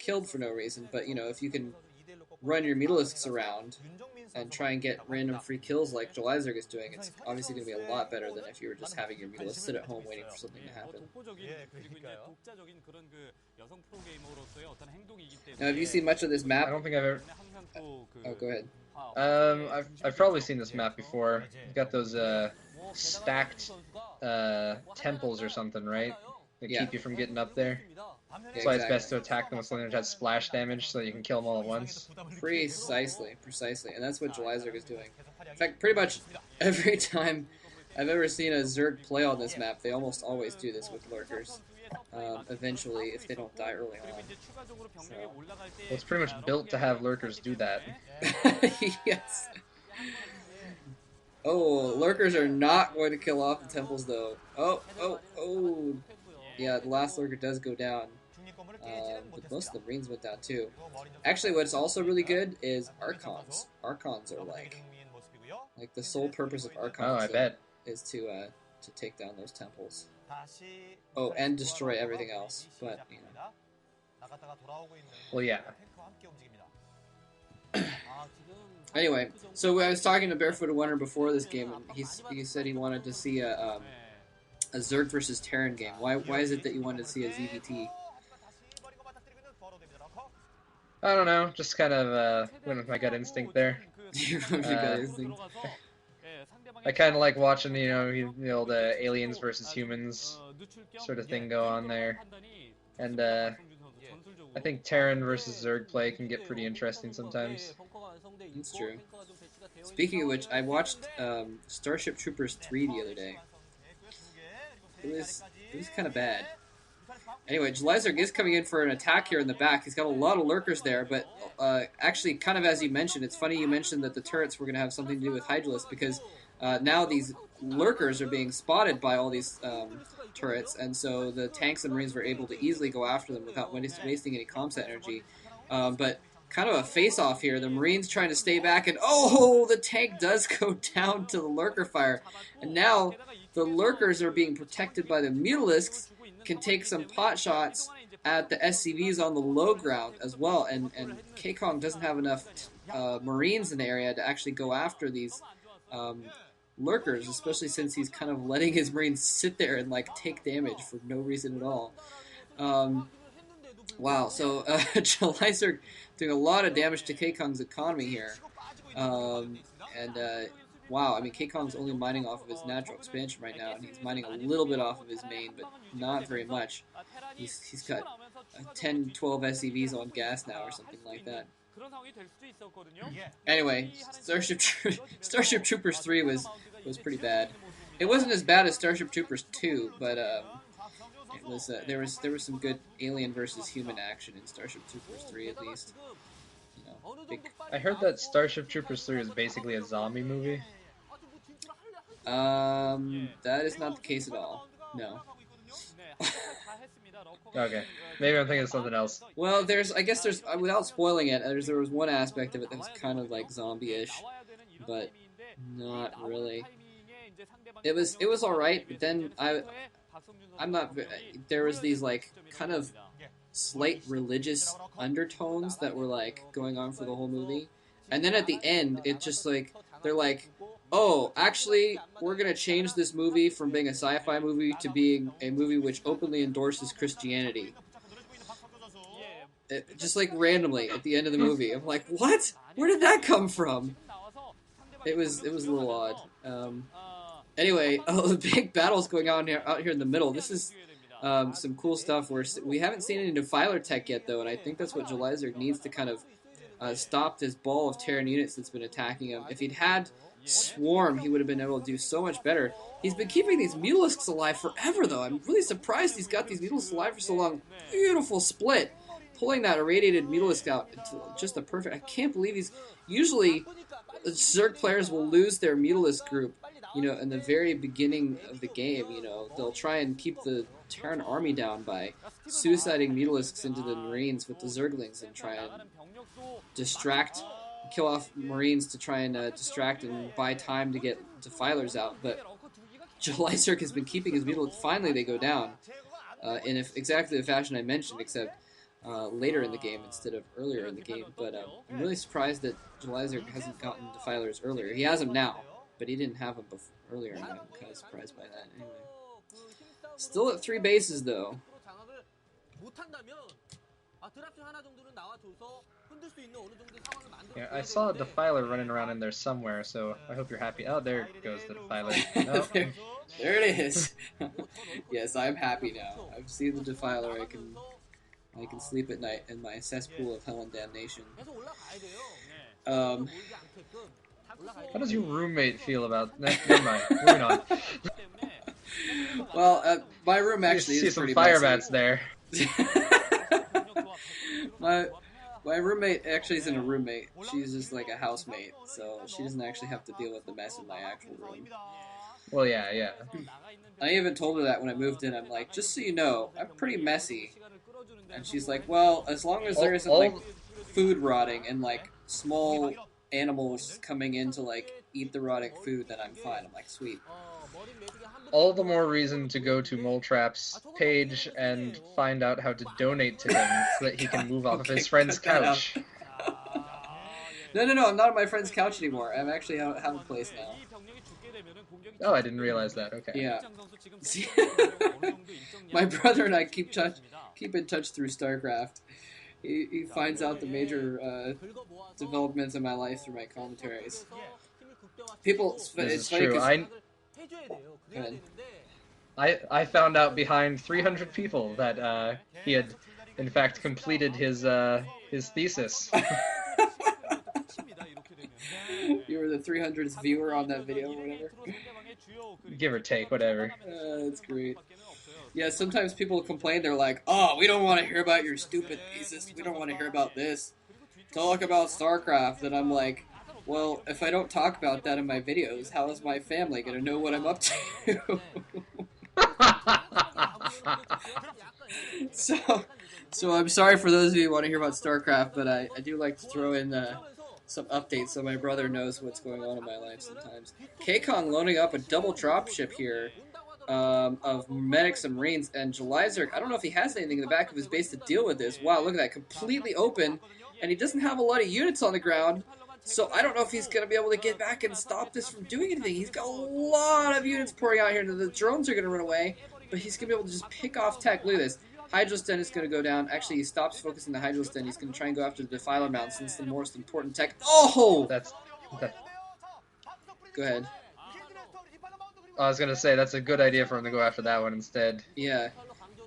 killed for no reason. But, you know, if you can run your Mutalisks around and try and get random free kills like Julyzerg is doing, it's obviously going to be a lot better than if you were just having your Mutalisks sit at home waiting for something to happen. Now, have you seen much of this map? I don't think I've ever... Oh, go ahead. I've probably seen this map before. You've got those stacked temples or something, right? That keep you from getting up there. That's why it's best to attack them with something that has splash damage so that you can kill them all at once. Precisely. And that's what Julyzerg is doing. In fact, pretty much every time I've ever seen a Zerg play on this map, they almost always do this with lurkers. Eventually, if they don't die early on. So. Well, it's pretty much built to have lurkers do that. Yes. Oh, lurkers are not going to kill off the temples, though. Oh. Yeah, the last lurker does go down. But most of the Marines went down, too. Actually, what's also really good is Archons. Archons are like the sole purpose of Archons is to take down those temples. Oh, and destroy everything else, but, you know. Well, yeah. Anyway, so I was talking to Barefooted Wonder before this game, and he said he wanted to see a Zerg versus Terran game. Why is it that you wanted to see a ZVT? I don't know, just kind of went with my gut instinct there. I kind of like watching, the aliens versus humans sort of thing go on there. And I think Terran versus Zerg play can get pretty interesting sometimes. That's true. Speaking of which, I watched Starship Troopers 3 the other day. It was kind of bad. Anyway, Julyzerg is coming in for an attack here in the back. He's got a lot of lurkers there, but actually, kind of as you mentioned, it's funny you mentioned that the turrets were going to have something to do with Hydralisks, because now these lurkers are being spotted by all these turrets, and so the tanks and Marines were able to easily go after them without wasting any comset energy. But kind of a face-off here. The Marines trying to stay back, and oh, the tank does go down to the lurker fire. And now the lurkers are being protected by the Mutalisks, can take some pot shots at the SCVs on the low ground as well. And kkong doesn't have enough Marines in the area to actually go after these lurkers, especially since he's kind of letting his Marines sit there and take damage for no reason at all. Wow, so Julyzerg doing a lot of damage to kkong's economy here. Wow, I mean, kkong's only mining off of his natural expansion right now, and he's mining a little bit off of his main, but not very much. He's got 10, 12 SCVs on gas now or something like that. Anyway, Starship Troopers 3 was pretty bad. It wasn't as bad as Starship Troopers 2, but it was there was some good alien versus human action in Starship Troopers 3 at least. I heard that Starship Troopers 3 is basically a zombie movie. That is not the case at all. No. Okay, maybe I'm thinking of something else. Well, I guess there's without spoiling it, there was one aspect of it that was kind of like zombie-ish, but not really. It was all right, but then I'm not. There was these kind of slight religious undertones that were going on for the whole movie, and then at the end, it just they're like, oh, actually, we're gonna change this movie from being a sci-fi movie to being a movie which openly endorses Christianity. Just randomly at the end of the movie, I'm like, what? Where did that come from? It was a little odd. Anyway, the big battle's going on out here in the middle. This is some cool stuff. We haven't seen any Defiler tech yet, though, and I think that's what Julyzerg needs to kind of stop this ball of Terran units that's been attacking him. If he'd had Swarm, he would have been able to do so much better. He's been keeping these Mutalisks alive forever, though. I'm really surprised he's got these Mutalisks alive for so long. Beautiful split. Pulling that irradiated Mutalisk out into just a perfect... I can't believe he's... Usually, Zerg players will lose their Mutalisk group, in the very beginning of the game. They'll try and keep the Terran army down by suiciding Mutalisks into the Marines with the Zerglings and try and kill off Marines to try and distract and buy time to get Defilers out. But Julyzerg has been keeping his Mutalisks. Finally, they go down in exactly the fashion I mentioned, except later in the game instead of earlier in the game. But I'm really surprised that Julyzerg hasn't gotten Defilers earlier. He has them now, but he didn't have them earlier, and I'm kind of surprised by that. Anyway, still at 3 bases though. Yeah, I saw a Defiler running around in there somewhere, so I hope you're happy. Oh, there goes the Defiler. No. there it is. Yes, I'm happy now. I've seen the Defiler. I can sleep at night in my cesspool of hell and damnation. How does your roommate feel about? Never mind. Moving on. Well, my room actually you is see pretty some fire messy. bats there. My roommate actually isn't a roommate. She's just like a housemate, so she doesn't actually have to deal with the mess in my actual room. Well, yeah. I even told her that when I moved in. I'm like, just so you know, I'm pretty messy. And she's like, well, as long as there isn't like food rotting and like small animals coming in to like eat the rotting food, then I'm fine. I'm like, sweet. All the more reason to go to Moletrap's page and find out how to donate to him so that he can move off of his friend's couch. No, I'm not on my friend's couch anymore. I'm actually have a place now. Oh, I didn't realize that. Okay. Yeah. My brother and I keep in touch through StarCraft. He finds out the major developments in my life through my commentaries. It's funny true. I found out behind 300 people that he had, in fact, completed his thesis. You were the 300th viewer on that video or whatever? Give or take, whatever. That's great. Yeah, sometimes people complain, they're like, oh, we don't want to hear about your stupid thesis, we don't want to hear about this. Talk about StarCraft, and I'm like, well, if I don't talk about that in my videos, how is my family going to know what I'm up to? So I'm sorry for those of you who want to hear about StarCraft, but I do like to throw in some updates so my brother knows what's going on in my life sometimes. Kkong loading up a double dropship here of medics and marines, and Julyzerg, I don't know if he has anything in the back of his base to deal with this. Wow, look at that, completely open, and he doesn't have a lot of units on the ground, so I don't know if he's going to be able to get back and stop this from doing anything. He's got a lot of units pouring out here, and the drones are going to run away, but he's going to be able to just pick off tech. Look at this. Hydra's Den is going to go down. Actually, he stops focusing the Hydra's Den. He's going to try and go after the Defiler Mount since the most important tech. Oh! Go ahead. I was going to say, that's a good idea for him to go after that one instead. Yeah.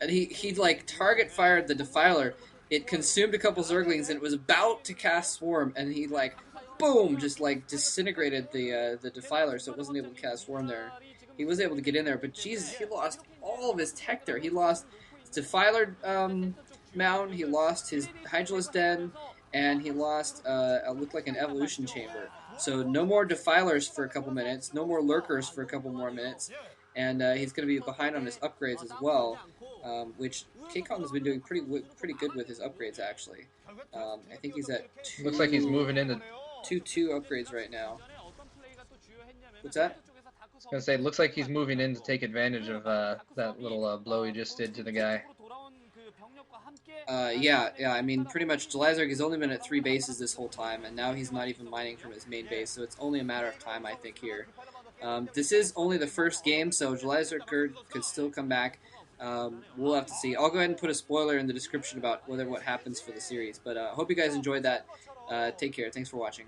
And he like, target fired the Defiler. It consumed a couple Zerglings, and it was about to cast Swarm, and he, like, boom, just, like, disintegrated the Defiler, so it wasn't able to cast Swarm there. He was able to get in there, but Jesus, he lost all of his tech there. He lost Defiler Mound, he lost his Hydra's Den, and he lost it looked like an Evolution Chamber. So no more Defilers for a couple minutes, no more Lurkers for a couple more minutes, and he's going to be behind on his upgrades as well, which Kkong has been doing pretty good with his upgrades, actually. I think he's at two... Looks like he's moving into... 2 upgrades right now. What's that? I was going to say, it looks like he's moving in to take advantage of that little blow he just did to the guy. Yeah, I mean, pretty much Julyzerg has only been at 3 bases this whole time, and now he's not even mining from his main base, so it's only a matter of time, I think, here. This is only the first game, so Julyzerg could still come back. We'll have to see. I'll go ahead and put a spoiler in the description about what happens for the series, but I hope you guys enjoyed that. Take care. Thanks for watching.